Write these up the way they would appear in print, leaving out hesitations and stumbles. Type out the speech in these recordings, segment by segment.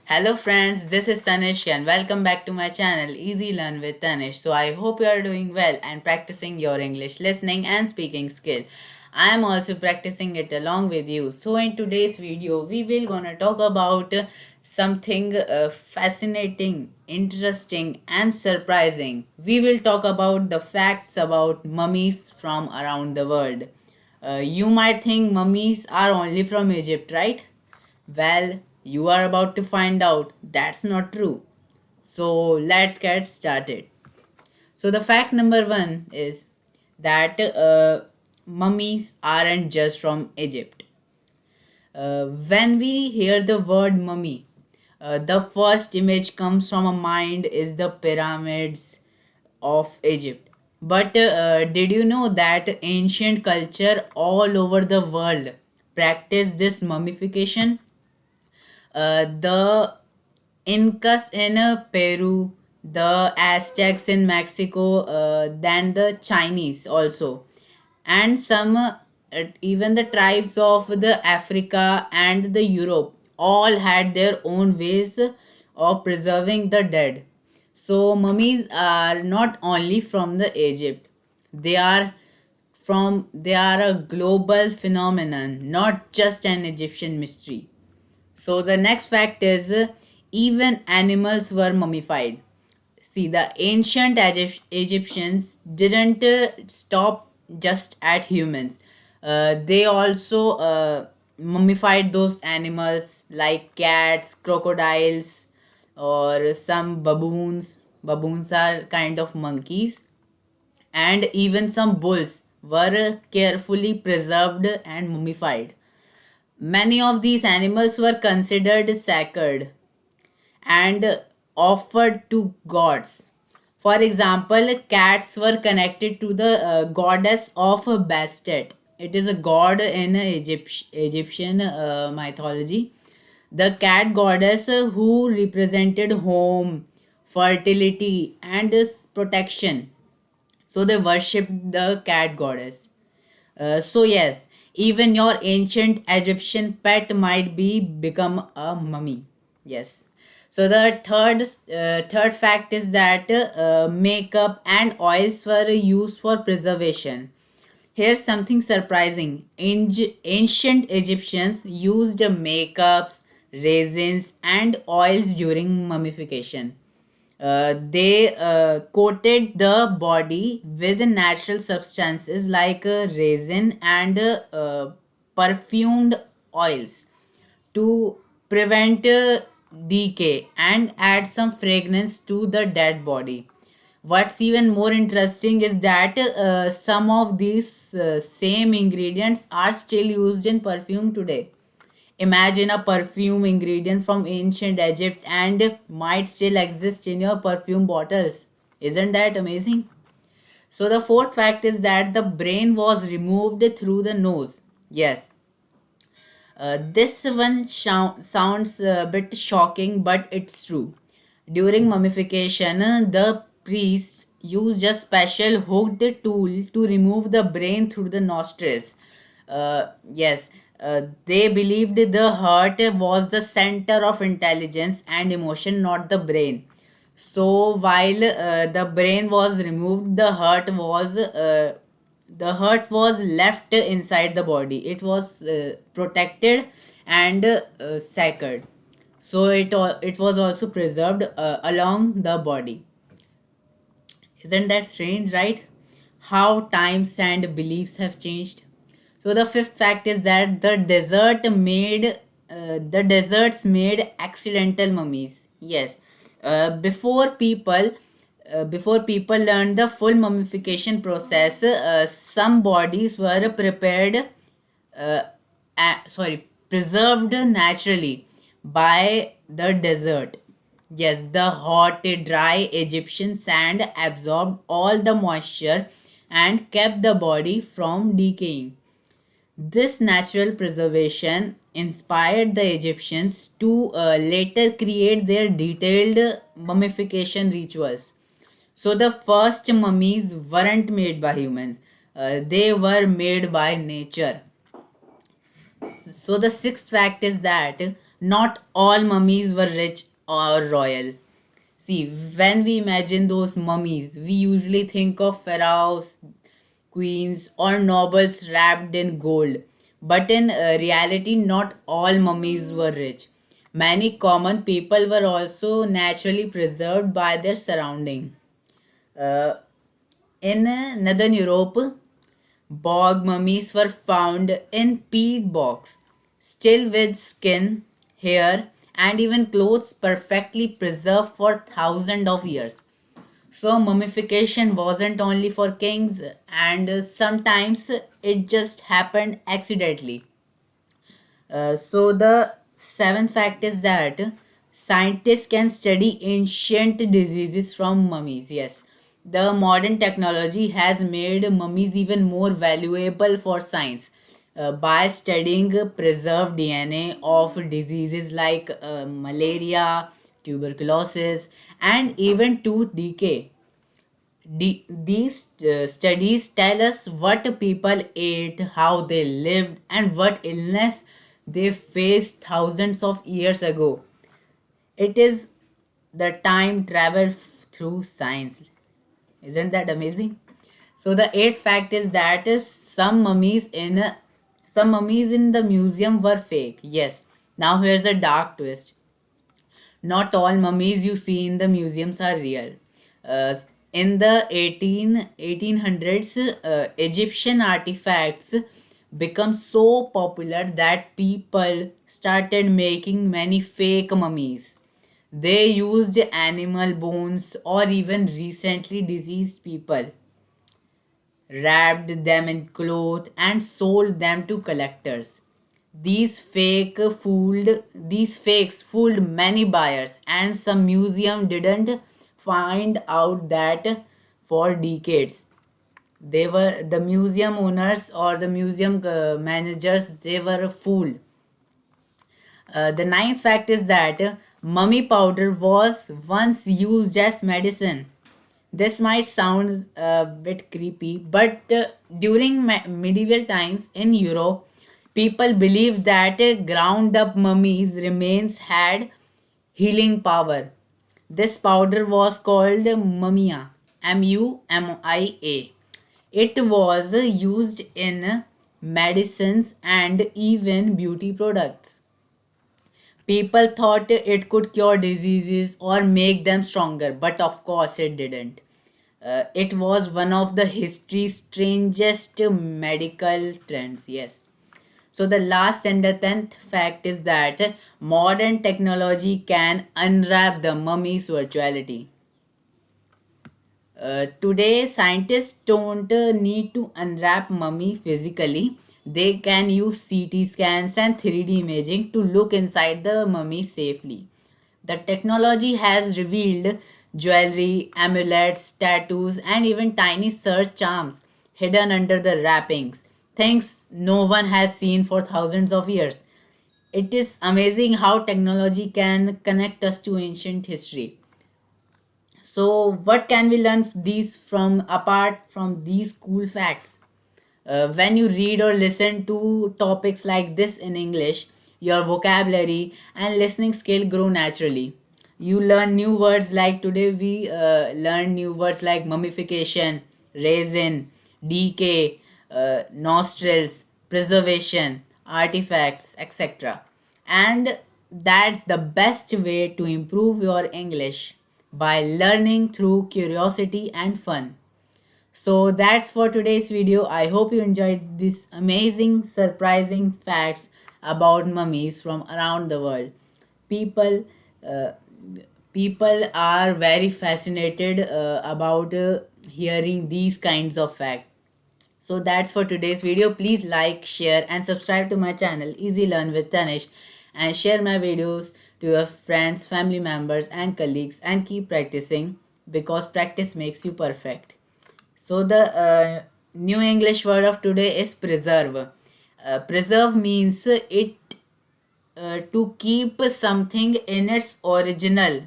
Hello friends, this is Tanish and welcome back to my channel Easy Learn with Tanish. So I hope you are doing well and practicing your English listening and speaking skill. I am also practicing it along with you. So in today's video, we will gonna talk about something fascinating, interesting and surprising. We will talk about the facts about mummies from around the world. You might think mummies are only from Egypt, right? Well, you are about to find out that's not true. So let's get started. So, the fact number one is that mummies aren't just from Egypt. When we hear the word mummy, the first image comes from a mind is the pyramids of Egypt. But did you know that ancient culture all over the world practice this mummification? The Incas in Peru, the Aztecs in Mexico, then the Chinese also, and some even the tribes of the Africa and the Europe all had their own ways of preserving the dead. So mummies are not only from the Egypt; they are a global phenomenon, not just an Egyptian mystery. So the next fact is even animals were mummified. See, the ancient Egyptians didn't stop just at humans. They also mummified those animals like cats, crocodiles, or some baboons. Baboons are kind of monkeys, and even some bulls were carefully preserved and mummified. Many of these animals were considered sacred and offered to gods. For example, cats were connected to the goddess of Bastet. It is a god in Egyptian mythology. The cat goddess who represented home, fertility, and protection. So they worshipped the cat goddess. So yes, even your ancient Egyptian pet might be become a mummy. Yes. So the third fact is that makeup and oils were used for preservation. Here's something surprising. Ancient Egyptians used makeups, resins, and oils during mummification. They coated the body with natural substances like resin and perfumed oils to prevent decay and add some fragrance to the dead body. What's even more interesting is that some of these same ingredients are still used in perfume today. Imagine a perfume ingredient from ancient Egypt and might still exist in your perfume bottles. Isn't that amazing? So, the fourth fact is that the brain was removed through the nose. Yes, this one sounds a bit shocking, but it's true. During mummification, the priest used a special hooked tool to remove the brain through the nostrils. Yes, they believed the heart was the center of intelligence and emotion, not the brain. So while the brain was removed, the heart was left inside the body. It was protected and sacred. So it was also preserved along the body. Isn't that strange, right? How times and beliefs have changed. So the fifth fact is that the deserts made accidental mummies. Yes, before people learned the full mummification process, some bodies were uh, preserved naturally by the desert. Yes, the hot, dry Egyptian sand absorbed all the moisture and kept the body from decaying. This natural preservation inspired the Egyptians to later create their detailed mummification rituals. So the first mummies weren't made by humans, they were made by nature. So the sixth fact is that Not all mummies were rich or royal. See, when we imagine those mummies, we usually think of pharaohs, queens, or nobles wrapped in gold. But in reality, not all mummies were rich. Many common people were also naturally preserved by their surrounding. Uh, in Northern Europe, bog mummies were found in peat bogs, still with skin, hair, and even clothes perfectly preserved for thousands of years. So, mummification wasn't only for kings, and sometimes it just happened accidentally. So the seventh fact is that scientists can study ancient diseases from mummies. Yes, the modern technology has made mummies even more valuable for science. By studying preserved DNA of diseases like malaria, tuberculosis, and even tooth decay. These studies tell us what people ate, how they lived, and what illness they faced thousands of years ago. It is the time travel through science. Isn't that amazing? So the eighth fact is that some mummies in the museum were fake. Yes. Now here's a dark twist. Not all mummies you see in the museums are real. Uh, in the 1800s, Egyptian artifacts become so popular that people started making many fake mummies. They used animal bones or even recently deceased people, wrapped them in cloth and sold them to collectors. These fakes fooled many buyers, and some museum didn't find out that for decades. They were the museum owners or the museum managers, they were fooled. The ninth fact is that mummy powder was once used as medicine. This might sound a bit creepy, but during medieval times in Europe, people believed that ground up mummies' remains had healing power. This powder was called mumia, Mumia. It was used in medicines and even beauty products. People thought it could cure diseases or make them stronger, but of course it didn't. It was one of the history's strangest medical trends. Yes. So the last and the tenth fact is that modern technology can unwrap the mummy's virtuality. Today, scientists don't need to unwrap mummy physically. They can use CT scans and 3D imaging to look inside the mummy safely. The technology has revealed jewelry, amulets, tattoos, and even tiny search charms hidden under the wrappings, things no one has seen for thousands of years. It is amazing how technology can connect us to ancient history. So, what can we learn these from apart from these cool facts? When you read or listen to topics like this in English, your vocabulary and listening skill grow naturally. You learn new words like today we learn new words like mummification, resin, decay, nostrils, preservation, artifacts, etc. And that's the best way to improve your English by learning through curiosity and fun. So that's for today's video. I hope you enjoyed these amazing, surprising facts about mummies from around the world. People, uh, people are very fascinated about hearing these kinds of facts. So that's for today's video. Please like, share, and subscribe to my channel Easy Learn with Tanish, and share my videos to your friends, family members, and colleagues, and keep practicing because practice makes you perfect. So the new English word of today is preserve. Preserve means it to keep something in its original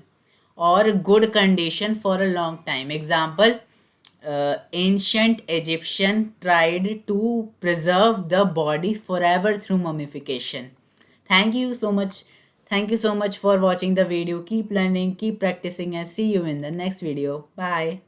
or good condition for a long time. Example, ancient Egyptian tried to preserve the body forever through mummification. Thank you so much. Thank you so much for watching the video. Keep learning, keep practicing, and see you in the next video. Bye.